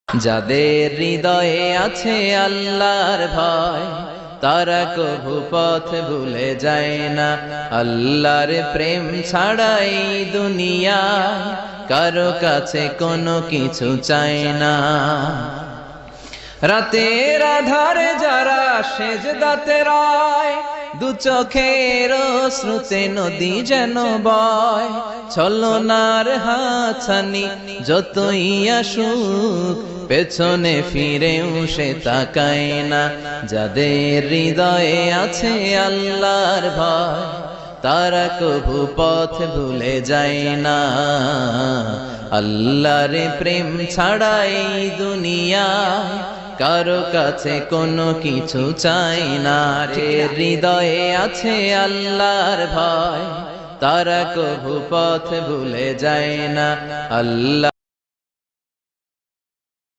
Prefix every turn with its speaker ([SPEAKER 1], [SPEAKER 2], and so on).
[SPEAKER 1] যাদের হৃদয়ে আছে আল্লাহর ভয় তারা কভু পথ ভুলে যায় না। আল্লাহর প্রেম ছাড়াই দুনিয়ায় কারো কাছে কোনো কিছু চায় না। রাতের আধারে যারা সেজদাতে রয়, দু চোখের শ্রুতে নদী যেন বয়। ছলনার হাতছানি যতই আসুক পেছনে ফিরেও সে তাকায় না। যাদের হৃদয়ে আছে আল্লাহর ভয় তারা কভু পথ ভুলে যায় না। আল্লাহর প্রেম ছাড়াই দুনিয়ায় কারো কাছে কোনো কিছু চাই না। যে হৃদয়ে আছে আল্লাহর ভয় তারা কভু পথ ভুলে যায় না। আল্লাহ